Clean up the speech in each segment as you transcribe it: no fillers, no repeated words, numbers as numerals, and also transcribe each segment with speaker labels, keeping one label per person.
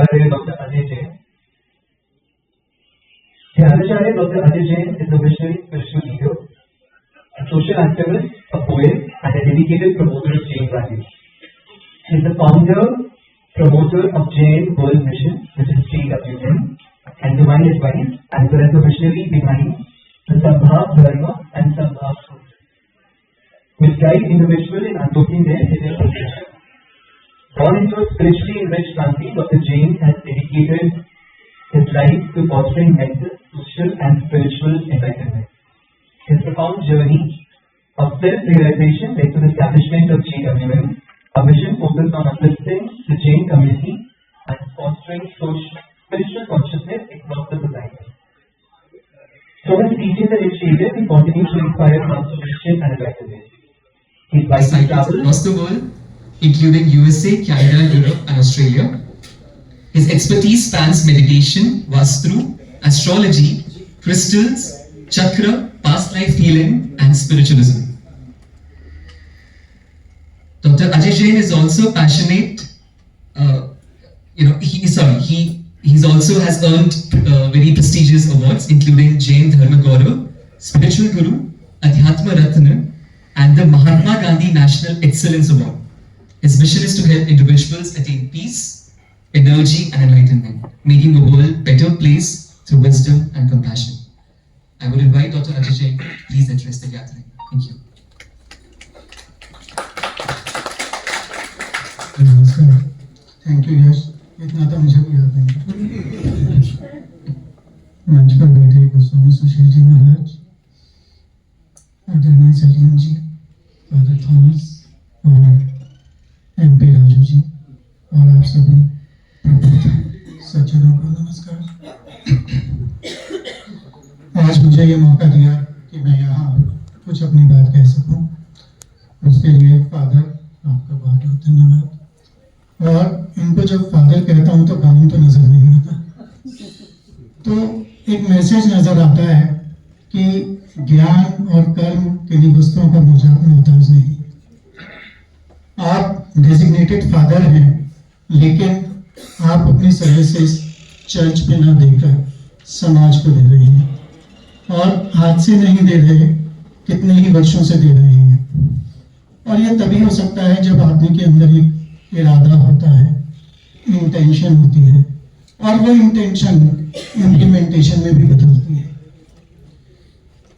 Speaker 1: Dhyanacharya Dr. Ajay Jain. Dhyanacharya Dr. Ajay Jain is a visionary spiritual leader, a social activist, a poet, and a dedicated promoter of Jain values. He is the founder, promoter of Jain World Mission, which is JWM, and Divine Advice, as well as the visionary behind the Sambhav Dharma and Sambhav Truth, which guide individuals in unlocking their hidden potential. Born into a spiritually enriched family, Dr. Jain has dedicated his life to fostering mental, social, and spiritual enlightenment. His profound journey of self-realization led to the establishment of JWM, a mission focused on uplifting the Jain community and fostering spiritual consciousness across the society. So his teachings and initiatives, he continues to inspire transformation and enlightenment. His widely traveled
Speaker 2: across the world, including USA, Canada, Europe, and Australia. His expertise spans meditation, Vastu, astrology, crystals, chakra, past life healing, and spiritualism. Dr. Ajay Jain is also passionate. He also has earned very prestigious awards, including Jain Dharma Gaurav, Spiritual Guru, Adhyatma Ratna, and the Mahatma Gandhi National Excellence Award. His mission is to help individuals attain peace, energy, and enlightenment, making the world a better place through wisdom and compassion. I would invite Dr. Ajay Jain to please address the gathering. Thank you.
Speaker 3: नमस्कार, thank you यश, इतना तो मुझे भी याद नहीं। मंच पर बैठे गोस्वामी सुशील जी महाराज, आदरणीय सलीम जी, फादर थॉमस और एमपी राजू जी और आप सभी सज्जनों को नमस्कार। आज मुझे ये मौका दिया कि मैं यहाँ कुछ अपनी बात कह सकूँ, उसके लिए फादर आपका बहुत बहुत धन्यवाद। और इनको जब फादर कहता हूँ तो काम तो नजर नहीं आता, तो एक मैसेज नजर आता है कि ज्ञान और कर्म किन्हीं वस्तुओं का मोहताज नहीं। आप डेजिग्नेटेड फादर हैं, लेकिन आप अपनी सर्विसेज चर्च पे ना देकर समाज को दे रहे हैं, और आज से नहीं दे रहे, कितने ही वर्षों से दे रहे हैं। और ये तभी हो सकता है जब आदमी के अंदर एक इरादा होता है, इंटेंशन होती है, और वो इंटेंशन इम्प्लीमेंटेशन में भी बदलती है।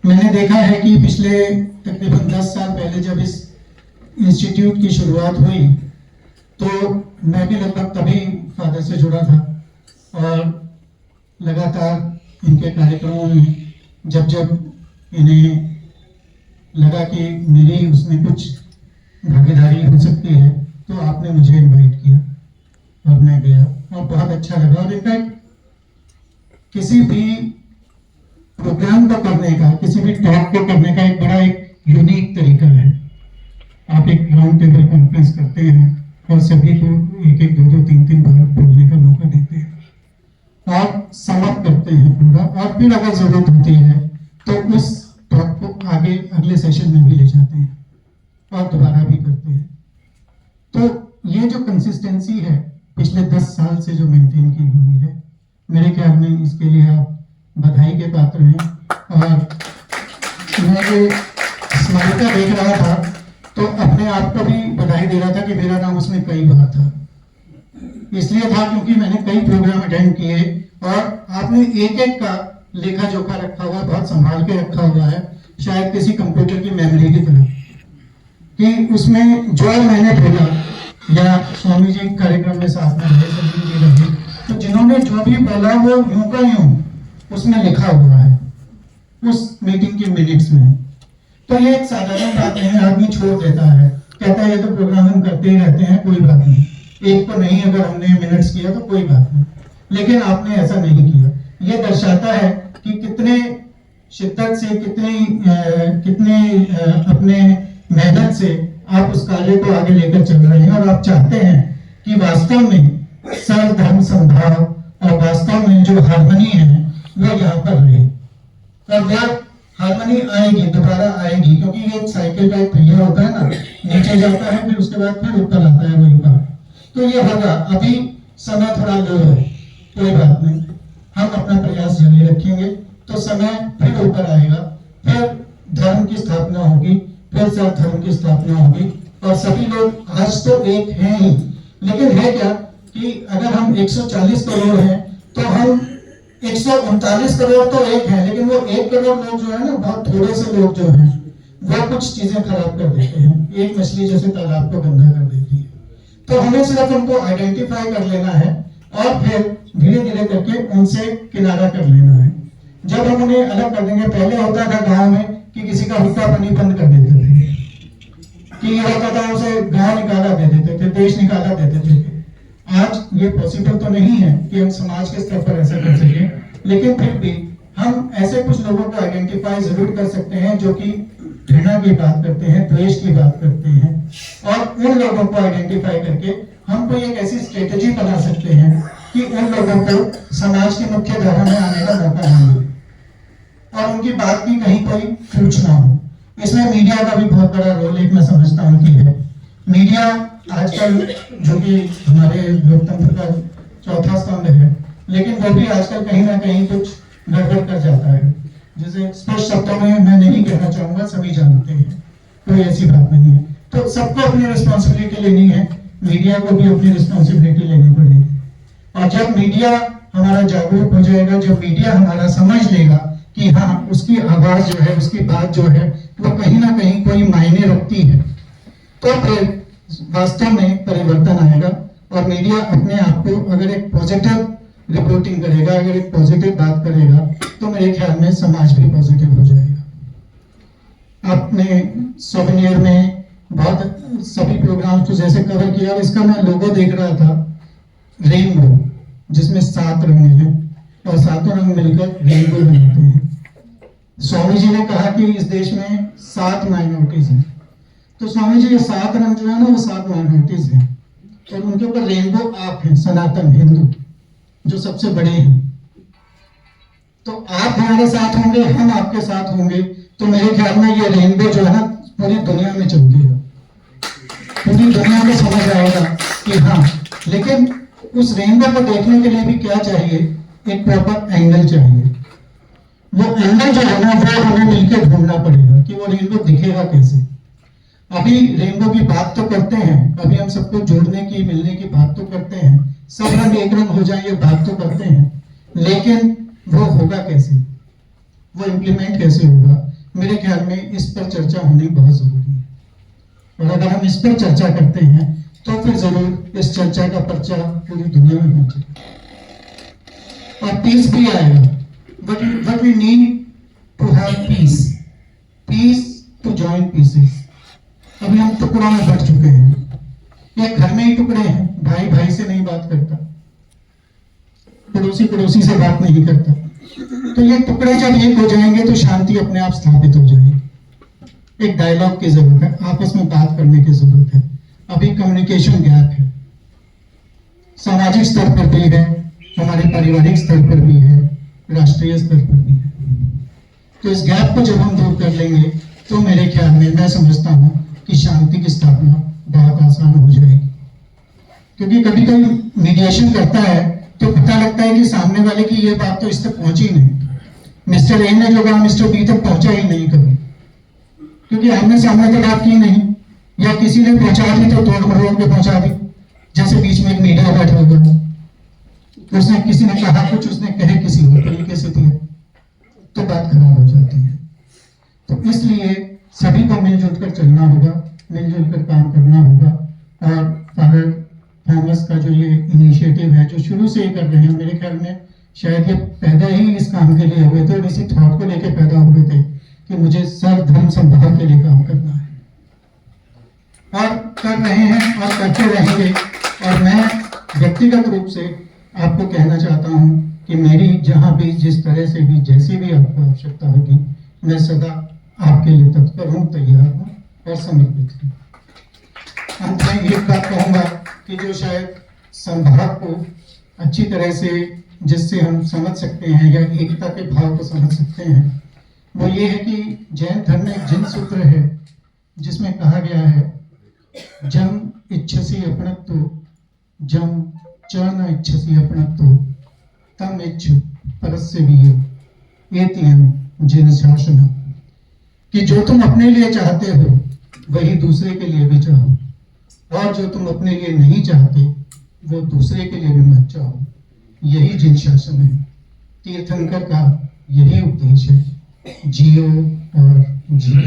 Speaker 3: मैंने देखा है कि पिछले तकरीबन 10 साल पहले जब इस इंस्टीट्यूट की शुरुआत हुई, तो मैं भी लगभग तभी फादर से जुड़ा था, और लगातार इनके कार्यक्रमों में जब इन्हें लगा कि मेरी उसमें कुछ भागीदारी हो सकती है, तो आपने मुझे इनवाइट किया और मैं गया और बहुत अच्छा लगा। और इनफैक्ट किसी भी प्रोग्राम को करने का, किसी भी टॉक को करने का एक बड़ा यूनिक तरीका है। आप एक राउंड टेबल कॉन्फ्रेंस करते हैं और सभी को एक दो तीन बार बोलने का मौका देते हैं और समअप करते हैं पूरा, और फिर अगर जरूरत होती है तो उस टॉक को आगे अगले सेशन में भी ले जाते हैं और दोबारा भी करते हैं। तो ये जो कंसिस्टेंसी है पिछले 10 साल से जो मेंटेन की हुई है, मेरे ख्याल में इसके लिए आप बधाई के पात्र हैं। और मैं जो स्मारिका देख रहा था तो अपने आप को भी बधाई दे रहा था कि मेरा नाम उसमें कई बार था। इसलिए था क्योंकि मैंने कई प्रोग्राम अटेंड किए और आपने एक का लेखा जोखा रखा हुआ, बहुत संभाल के रखा हुआ है, शायद किसी कंप्यूटर की मेमोरी की तरह, कि उसमें जो मैंने बोला या स्वामी जी कार्यक्रम में साथ में रहे, सभी जी रहे, तो जिन्होंने जो भी बोला वो यूं का यूं उसमें लिखा हुआ है उस मीटिंग के मिनट्स में। तो ये एक साधारण बात नहीं है, आदमी छोड़ देता है, कहता है ये तो प्रोग्राम हम करते ही रहते हैं, कोई बात नहीं, एक को नहीं अगर हमने मिनट्स किया तो कोई बात नहीं। लेकिन आपने ऐसा नहीं किया। ये दर्शाता है कि कितने शिद्दत से, कितने अपने मेहनत से आप उस कार्य को आगे लेकर चल रहे हैं, और आप चाहते हैं कि वास्तव में सर्व धर्म संभाव और वास्तव में जो हार्मनी है वो यहाँ पर रहे। और वो हार्मनी आएगी, दोबारा आएगी, क्योंकि ये साइकिल का एक पहिया होता है ना, नीचे जाता है फिर उसके बाद फिर ऊपर आता है वही बात। तो ये होगा। अभी समय थोड़ा लो है, कोई बात नहीं, हम अपना प्रयास जारी रखेंगे तो समय फिर ऊपर आएगा, फिर धर्म की स्थापना होगी, फिर सर्व धर्म की स्थापना होगी और सभी लोग आज तो एक हैं ही, लेकिन है क्या कि अगर हम 140 करोड़ हैं तो हम 139 करोड़ तो एक है, लेकिन वो 1 करोड़ लोग जो है ना, बहुत थोड़े से लोग जो हैं वो कुछ चीजें खराब कर देते हैं। एक मछली जैसे तालाब को गंदा कर देती है। तो हमें सिर्फ उनको आइडेंटिफाई कर लेना है और फिर धीरे धीरे करके उनसे किनारा कर लेना है। जब हम उन्हें अलग कर देंगे, पहले होता था गांव में कि किसी का हुक्का पानी बंद कर देते थे, कि ये होता था उसे गांव निकाला दे देते थे, देश निकाला देते थे। आज ये पॉसिबल तो नहीं है कि हम समाज के स्तर पर ऐसा कर सके, लेकिन फिर भी हम ऐसे कुछ लोगों को आइडेंटिफाई जरूर कर सकते हैं जो कि घृणा की बात करते हैं, द्वेष की बात करते हैं, और उन लोगों को आइडेंटिफाई करके हम कोई एक ऐसी स्ट्रेटेजी बना सकते हैं कि उन लोगों को समाज की मुख्य धारा में आने का मौका न मिले और उनकी बात की कहीं कोई पूछ ना हो। इसमें मीडिया का भी बहुत बड़ा रोल एक मैं समझता हूँ कि है। मीडिया आजकल जो कि हमारे लोकतंत्र का चौथा स्तंभ है, लेकिन वो भी आजकल कहीं ना कहीं कुछ गड़बड़ कर जाता है, जिसे स्पष्ट शब्दों में मैं नहीं कहना चाहूंगा, सभी जानते हैं, कोई ऐसी बात नहीं है। तो सबको अपनी रिस्पॉन्सिबिलिटी लेनी है, मीडिया को भी अपनी रिस्पॉन्सिबिलिटी लेनी पड़ेगी। और जब मीडिया हमारा जागरूक हो जाएगा, जब मीडिया हमारा समझ लेगा कि हाँ उसकी आवाज जो है, उसकी बात जो है वो कहीं ना कहीं कोई मायने रखती है, तो फिर वास्तव में परिवर्तन आएगा। और मीडिया अपने आप को अगर एक पॉजिटिव रिपोर्टिंग करेगा, अगर एक पॉजिटिव बात करेगा, तो मेरे ख्याल में समाज भी पॉजिटिव हो जाएगा। आपने सोवेनियर में बहुत सभी प्रोग्राम्स को जैसे कवर किया, और इसका मैं लोगो देख रहा था, रेनबो, जिसमें 7 रंग हैं और 7 रंग मिलकर रेनबो बनाते हैं। स्वामी जी ने कहा कि इस देश में 7 माइनॉरिटीज हैं, तो स्वामी जी ये 7 रंग जो है ना, वो 7 माइनॉरिटीज हैं, और उनके ऊपर रेनबो आप हैं, सनातन हिंदू जो सबसे बड़े हैं। तो आप हमारे साथ होंगे, हम आपके साथ होंगे, तो मेरे ख्याल में ये रेनबो जो है ना पूरी दुनिया में चमकेगा, पूरी दुनिया में समझ आएगा कि हाँ। लेकिन उस रेनबो को देखने के लिए भी क्या चाहिए, एक प्रॉपर एंगल चाहिए। वो एंगल जो है ना, वो हमें मिलकर ढूंढना पड़ेगा कि वो रेनबो दिखेगा कैसे। अभी रेनबो की बात तो करते हैं, अभी हम सबको जोड़ने की, मिलने की बात तो करते हैं, सब रंग एक रंग हो जाए ये बात तो करते हैं, लेकिन वो होगा कैसे, वो इम्प्लीमेंट कैसे होगा, मेरे ख्याल में इस पर चर्चा होनी बहुत जरूरी है। और अगर हम इस पर चर्चा करते हैं तो फिर जरूर इस चर्चा का पर्चा पूरी दुनिया में पहुंचेगा और पीस भी आएगा। But we need to have peace, peace to join pieces। अभी हम टुकड़ों में बढ़ चुके हैं, ये घर में ही टुकड़े हैं, भाई भाई से नहीं बात करता, पड़ोसी पड़ोसी से बात नहीं करता, तो ये टुकड़े जब एक हो जाएंगे तो शांति अपने आप स्थापित हो जाएगी। एक डायलॉग की जरूरत है, आपस में बात करने की जरूरत है। अभी कम्युनिकेशन गैप है, सामाजिक स्तर पर भी है, हमारे पारिवारिक स्तर पर भी है, राष्ट्रीय स्तर पर भी है। तो इस गैप को जब हम दूर कर लेंगे तो मेरे ख्याल में, मैं समझता हूँ कि शांति की स्थापना बहुत आसान हो जाएगी। क्योंकि कभी कभी मीडिएशन करता है तो पता लगता है कि सामने वाले की ये बात तो इस तक पहुंची नहीं, मिस्टर ए ने जो कहा मिस्टर बी तक पहुंचा ही नहीं कभी, क्योंकि हमने सामने तो बात की नहीं, या किसी ने पहुंचा दी तो तोड़ मरोड़ के पहुंचा दी। जैसे बीच में एक मीडिया बैठा हुआ, उसने किसी ने कहा कुछ, उसने कहे किसी और तरीके से दिया, तो बात खराब हो जाती है। तो इसलिए सभी को मिलजुल कर चलना होगा, मिलजुल कर काम करना होगा। और फादर थॉमस का जो ये इनिशिएटिव है, जो शुरू से ही कर रहे हैं, मेरे ख्याल में शायद ये पैदा ही इस काम के लिए हुए थे और इसी थॉट को लेकर पैदा हुए थे कि मुझे सर्व धर्म संभाव के लिए काम करना है, और कर रहे हैं और करते रहेंगे। और मैं व्यक्तिगत रूप से आपको कहना चाहता हूं कि मेरी जहां भी, जिस तरह से भी, जैसी भी आपको आवश्यकता होगी, मैं सदा आपके लिए तत्पर हूं, तैयार हूं और समर्पित हूं। अंत में एक बात कहूंगा कि जो शायद संभाव को अच्छी तरह से, जिससे हम समझ सकते हैं या एकता के भाव को समझ सकते हैं, वो ये है कि जैन धर्म में एक जिन सूत्र है जिसमें कहा गया है, जम इच्छसी अपनत्व जम च न इच्छसि अपनत्तो तम इच्छ परस्य वीय एतियं जिन शासन, कि जो तुम अपने लिए चाहते हो वही दूसरे के लिए भी चाहो, और जो तुम अपने लिए नहीं चाहते वो दूसरे के लिए भी मत चाहो। यही जिन शासन है। तीर्थंकर का यही उपदेश है, जियो और जियो।